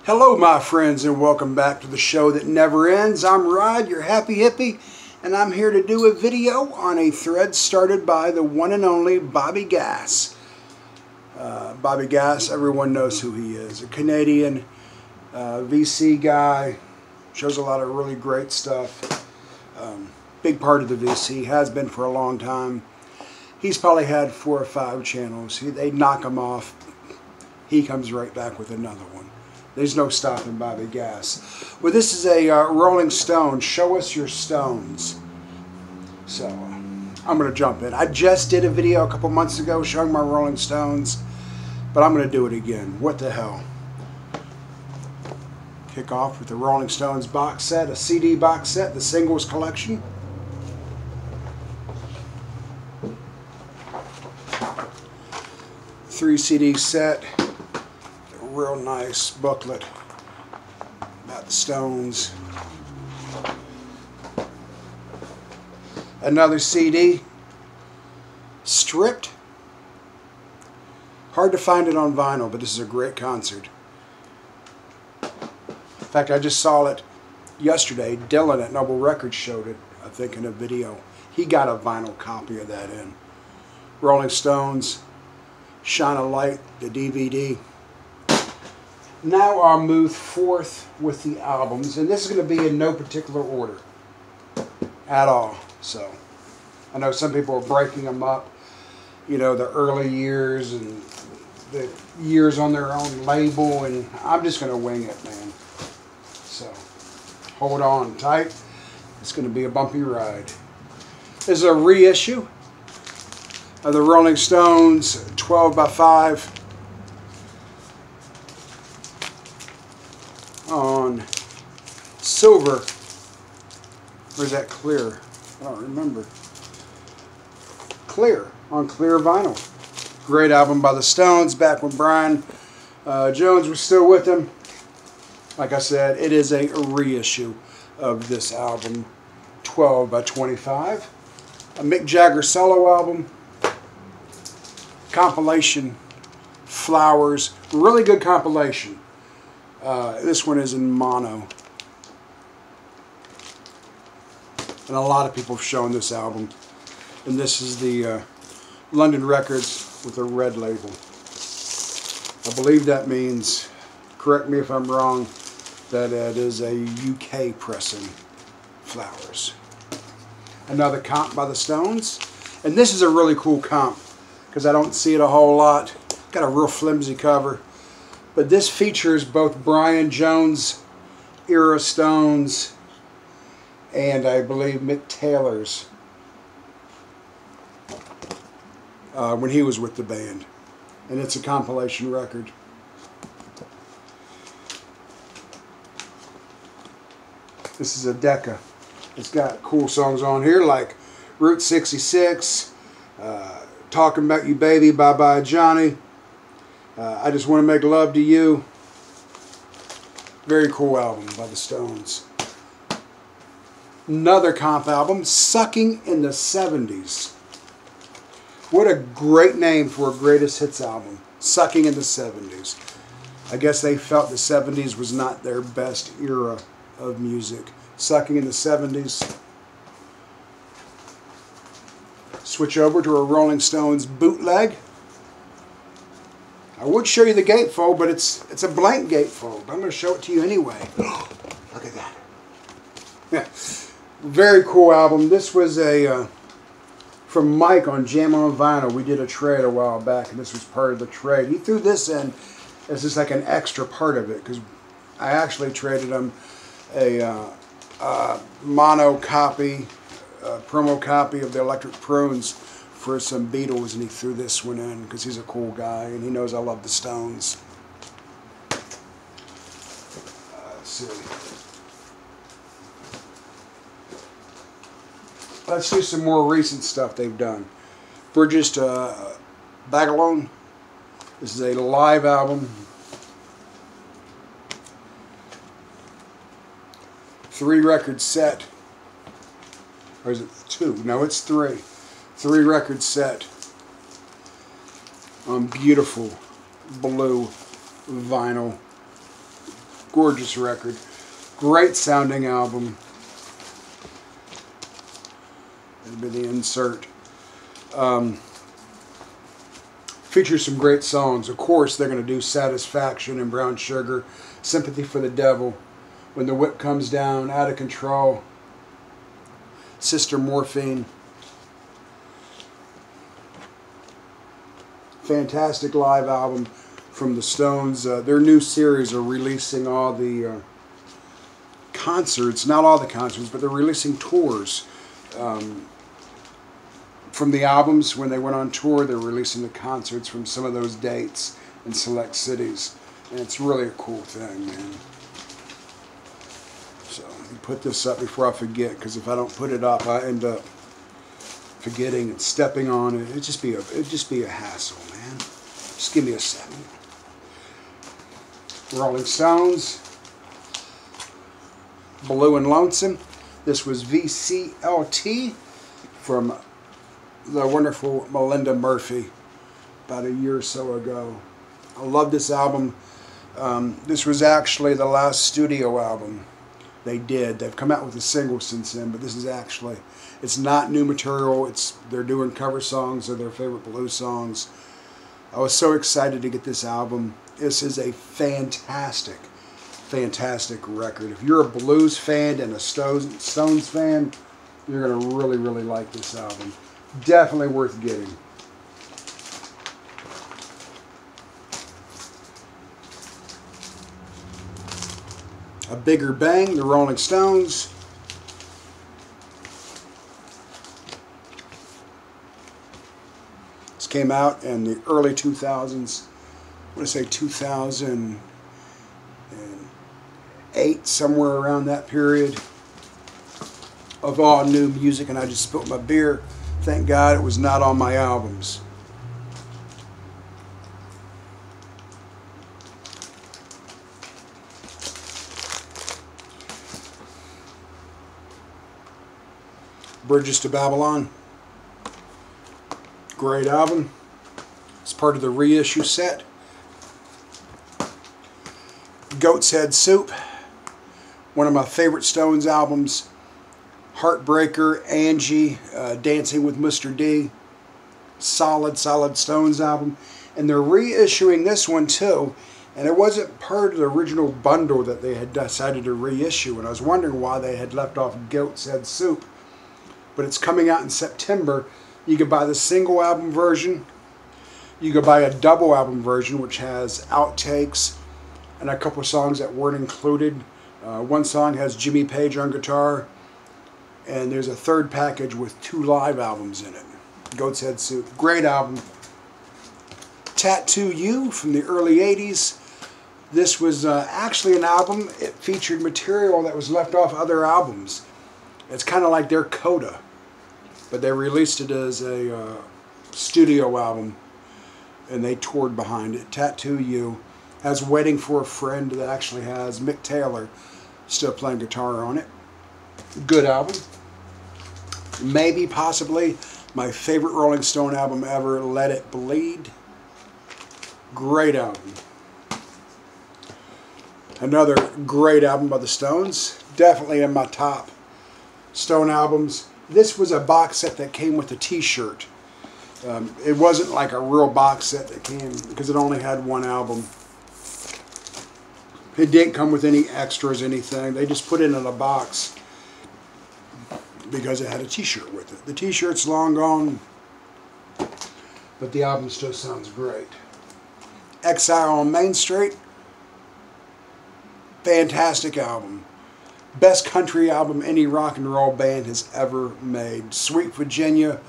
Hello my friends, and welcome back to the show that never ends. I'm Rod, your happy hippie, and I'm here to do a video on a thread started by the one and only Bobby Gass. Bobby Gass, everyone knows who he is. A Canadian VC guy, shows a lot of really great stuff. Big part of the VC, has been for a long time. He's probably had 4 or 5 channels. They knock him off. He comes right back with another one. There's no stopping Bobby Gass. Well, this is a Rolling Stone, Show Us Your Stones. So, I'm going to jump in. I just did a video a couple months ago showing my Rolling Stones, but I'm going to do it again. What the hell? Kick off with the Rolling Stones box set, a CD box set, the singles collection. Three CD set. Real nice booklet about the Stones. Another CD, stripped. Hard to find it on vinyl, but this is a great concert. In fact, I just saw it yesterday. Dylan at Noble Records showed it, I think, in a video. He got a vinyl copy of that in. Rolling Stones, Shine a Light, the DVD. Now I'll move forth with the albums, and this is going to be in no particular order at all. So I know some people are breaking them up, you know, the early years and the years on their own label, and I'm just going to wing it, man. So hold on tight. It's going to be a bumpy ride. This is a reissue of the Rolling Stones 12x5 on silver, or is that clear? I don't remember. Clear, on clear vinyl. Great album by the Stones, back when Brian Jones was still with them. Like I said, it is a reissue of this album, 12x25. A Mick Jagger solo album. Compilation, Flowers, really good compilation. This one is in mono. And a lot of people have shown this album. And this is the London Records with a red label. I believe that means, correct me if I'm wrong, that it is a UK pressing. Flowers. Another comp by the Stones. And this is a really cool comp, because I don't see it a whole lot. Got a real flimsy cover. But this features both Brian Jones era Stones and I believe Mick Taylor's when he was with the band. And it's a compilation record. This is a Decca. It's got cool songs on here like Route 66, Talking About You Baby, Bye Bye Johnny. I Just Want to Make Love to You. Very cool album by the Stones. Another comp album, Sucking in the 70s. What a great name for a greatest hits album. Sucking in the 70s. I guess they felt the 70s was not their best era of music. Sucking in the 70s. Switch over to a Rolling Stones bootleg. I would show you the gatefold, but it's a blank gatefold. I'm going to show it to you anyway. Look at that. Yeah. Very cool album. This was a from Mike on Jam on Vinyl. We did a trade a while back, and this was part of the trade. He threw this in as just like an extra part of it, because I actually traded him a mono copy, promo copy of the Electric Prunes for some Beatles, and he threw this one in because he's a cool guy and he knows I love the Stones. Let's see. Let's do some more recent stuff they've done. Bridges to Bagalone. This is a live album. 3 record set. Or is it 2? No, it's 3. 3 record set on beautiful blue vinyl. Gorgeous record. Great sounding album. That'll be the insert. Features some great songs. Of course, they're going to do Satisfaction and Brown Sugar, Sympathy for the Devil, When the Whip Comes Down, Out of Control, Sister Morphine. Fantastic live album from the Stones. Their new series are releasing all the concerts, not all the concerts, but they're releasing tours. From the albums, when they went on tour, they're releasing the concerts from some of those dates in select cities. And it's really a cool thing, man. So, let me put this up before I forget, because if I don't put it up, I end up forgetting and stepping on it. It'd just be a hassle, man. Just give me a second. Rolling Stones, Blue and Lonesome. This was VCLT from the wonderful Melinda Murphy about a year or so ago. I love this album. This was actually the last studio album they did. They've come out with a single since then, but this is actually, it's not new material. They're doing cover songs of their favorite blues songs. I was so excited to get this album. This is a fantastic, fantastic record. If you're a blues fan and a Stones fan, you're going to really, really like this album. Definitely worth getting. A Bigger Bang, the Rolling Stones. This came out in the early 2000s. I want to say 2008, somewhere around that period of all new music, and I just spilled my beer. Thank God it was not on my albums. Bridges to Babylon. Great album. It's part of the reissue set. Goat's Head Soup. One of my favorite Stones albums. Heartbreaker, Angie, Dancing with Mr. D. Solid Stones album. And they're reissuing this one too. And it wasn't part of the original bundle that they had decided to reissue. And I was wondering why they had left off Goat's Head Soup. But it's coming out in September. You can buy the single album version. You can buy a double album version, which has outtakes and a couple songs that weren't included. One song has Jimmy Page on guitar. And there's a third package with 2 live albums in it. Goat's Head Soup. Great album. Tattoo You from the early 80s. This was actually an album. It featured material that was left off other albums. It's kind of like their coda. But they released it as a studio album. And they toured behind it. Tattoo You has Waiting for a Friend that actually has Mick Taylor still playing guitar on it. Good album. Maybe, possibly, my favorite Rolling Stone album ever, Let It Bleed. Great album. Another great album by the Stones. Definitely in my top Stone albums. This was a box set that came with a t-shirt. It wasn't like a real box set that came, because it only had one album. It didn't come with any extras, anything. They just put it in a box because it had a t-shirt with it. The t-shirt's long gone, but the album still sounds great. Exile on Main Street. Fantastic album. Best country album any rock and roll band has ever made. Sweet Virginia,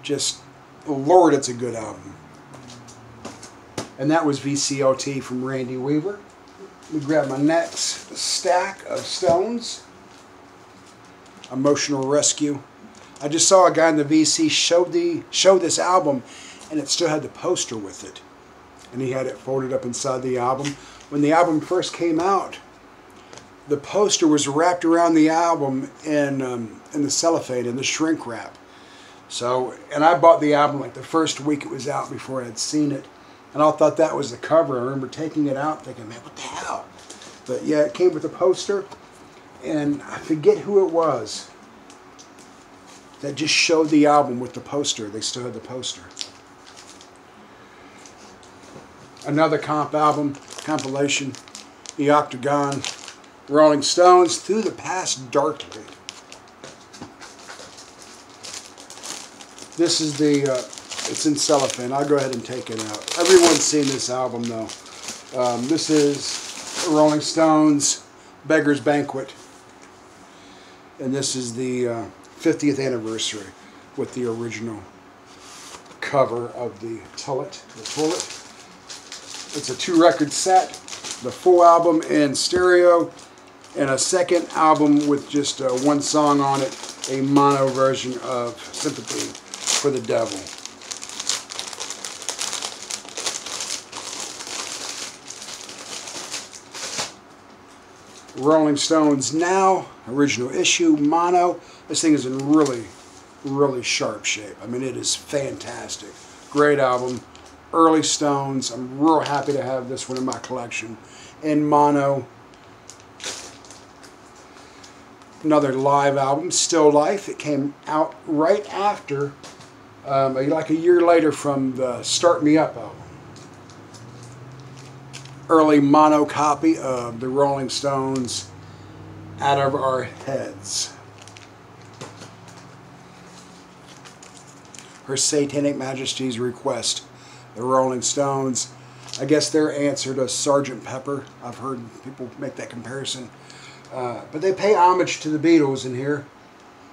just, Lord, it's a good album. And that was VCLT from Randy Weaver. Let me grab my next stack of Stones. Emotional Rescue. I just saw a guy in the VC show this album, and it still had the poster with it. And he had it folded up inside the album. When the album first came out, the poster was wrapped around the album in the cellophane, in the shrink wrap. So, and I bought the album like the first week it was out before I had seen it. And I thought that was the cover. I remember taking it out thinking, man, what the hell? But yeah, it came with a poster, and I forget who it was that just showed the album with the poster. They still had the poster. Another compilation, The Octagon, Rolling Stones, Through the Past Darkly. This is the, it's in cellophane. I'll go ahead and take it out. Everyone's seen this album though. This is Rolling Stones, Beggars, Banquet. And this is the 50th anniversary with the original cover of the Tullet. It's a 2-record set, the full album in stereo, and a second album with just one song on it, a mono version of Sympathy for the Devil. Rolling Stones Now, original issue, mono. This thing is in really, really sharp shape. I mean, it is fantastic. Great album. Early Stones. I'm real happy to have this one in my collection. In mono. Another live album, Still Life. It came out right after, like a year later from the Start Me Up album. Early mono copy of the Rolling Stones, Out of Our Heads. Her Satanic Majesty's Request. The Rolling Stones. I guess their answer to Sgt. Pepper. I've heard people make that comparison. But they pay homage to the Beatles in here.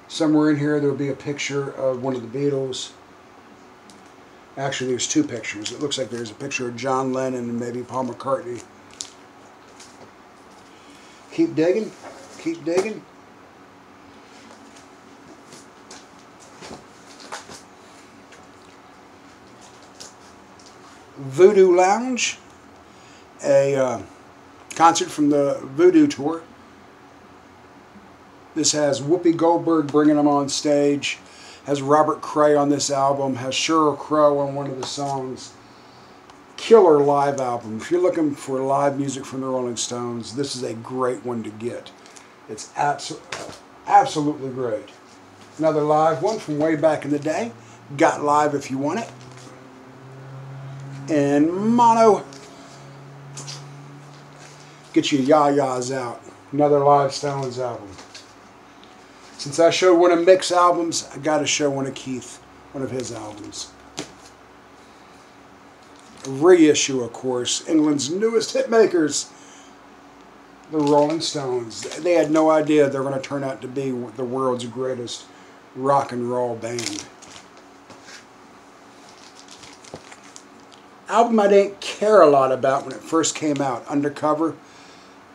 Somewhere in here there will be a picture of one of the Beatles. Actually, there's two pictures. It looks like there's a picture of John Lennon and maybe Paul McCartney. Keep digging. Keep digging. Voodoo Lounge, a concert from the Voodoo tour. This has Whoopi Goldberg bringing them on stage, has Robert Cray on this album, has Sheryl Crow on one of the songs. Killer live album. If you're looking for live music from the Rolling Stones, this is a great one to get. It's absolutely great. Another live one from way back in the day. Got Live If You Want It. And mono. Get your yah-yahs out. Another live Stones album. Since I showed one of Mick's albums, I got to show one of Keith, one of his albums. A reissue, of course, England's newest hitmakers, the Rolling Stones. They had no idea they were going to turn out to be the world's greatest rock and roll band. Album I didn't care a lot about when it first came out, Undercover,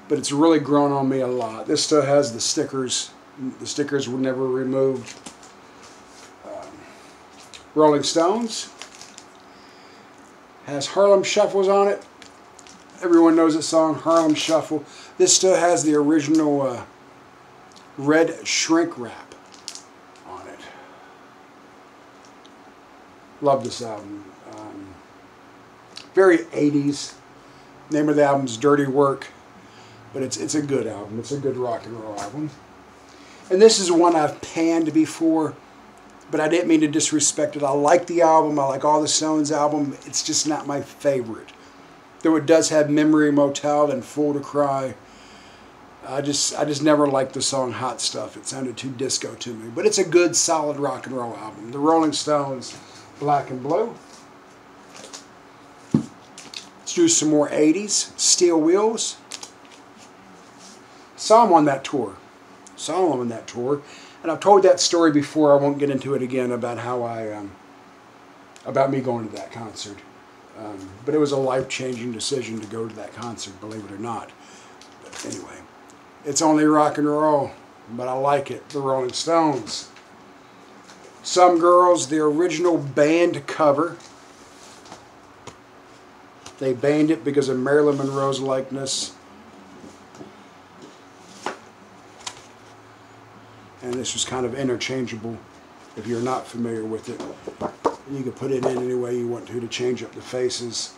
but it's really grown on me a lot. This still has the stickers. The stickers were never removed. Rolling Stones has Harlem Shuffles on it. Everyone knows the song Harlem Shuffle. This still has the original red shrink wrap on it. Love this album. Very 80s. Name of the album's Dirty Work, but it's a good album. It's a good rock and roll album. And this is one I've panned before, but I didn't mean to disrespect it. I like the album. I like all the Stones album. It's just not my favorite. Though it does have Memory Motel and Fool to Cry. I just never liked the song Hot Stuff. It sounded too disco to me. But it's a good, solid rock and roll album. The Rolling Stones, Black and Blue. Let's do some more 80s. Steel Wheels. Saw him on that tour. Saw him on that tour. And I've told that story before. I won't get into it again about how about me going to that concert. But it was a life-changing decision to go to that concert, believe it or not. But anyway, it's only rock and roll, but I like it. The Rolling Stones. Some Girls, the original band cover. They banned it because of Marilyn Monroe's likeness. And this was kind of interchangeable if you're not familiar with it. You can put it in any way you want to change up the faces.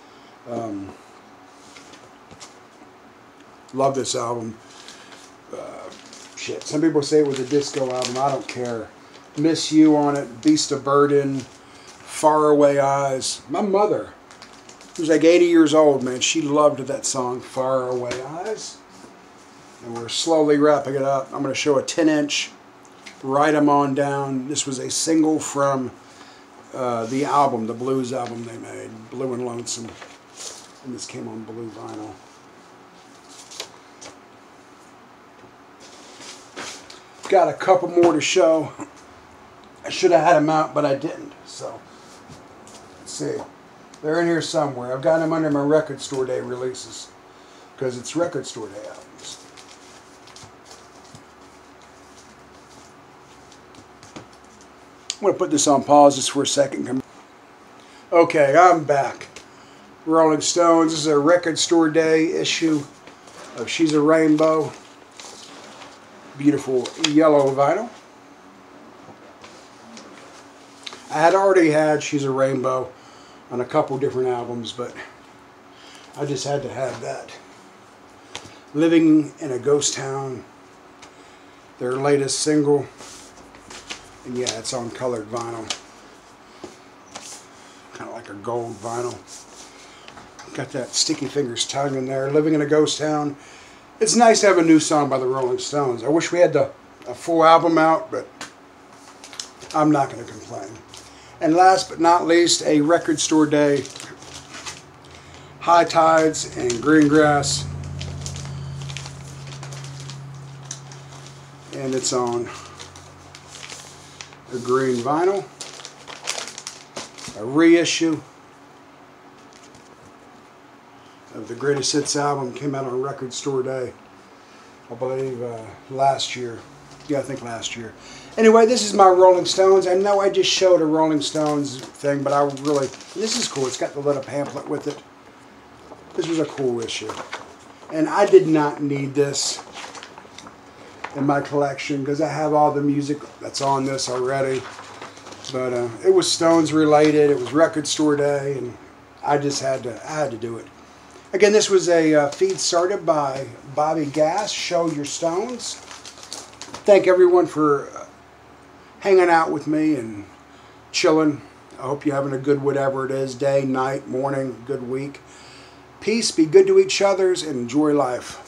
Love this album. Shit, some people say it was a disco album. I don't care. Miss You on it, Beast of Burden, Faraway Eyes. My mother, who's like 80 years old, man, she loved that song, Faraway Eyes. And we're slowly wrapping it up. I'm going to show a 10-inch, Write 'Em On Down. This was a single from the album, the blues album they made, Blue and Lonesome. And this came on blue vinyl. Got a couple more to show. I should have had them out, but I didn't. So, let's see. They're in here somewhere. I've got them under my record store day releases because it's record store day albums. I'm going to put this on pause just for a second. Okay, I'm back. Rolling Stones. This is a record store day issue of She's a Rainbow. Beautiful yellow vinyl. I had already had She's a Rainbow on a couple different albums, but I just had to have that. Living in a Ghost Town, their latest single. And yeah, it's on colored vinyl. Kind of like a gold vinyl. Got that Sticky Fingers tongue in there. Living in a Ghost Town. It's nice to have a new song by the Rolling Stones. I wish we had a full album out, but I'm not going to complain. And last but not least, a record store day. High Tides and Green Grass. And it's on a green vinyl. A reissue of the Greatest Hits album. Came out on Record Store Day, I believe last year. Yeah, I think last year. Anyway, this is my Rolling Stones. I know I just showed a Rolling Stones thing, but I really, this is cool. It's got the little pamphlet with it. This was a cool issue. And I did not need this in my collection because I have all the music that's on this already. But it was Stones related. It was Record Store Day, and I just had to do it. Again, this was a feed started by Bobby Gass, Show Your Stones. Thank everyone for hanging out with me and chilling. I hope you're having a good whatever it is, day, night, morning, good week. Peace, be good to each other, and enjoy life.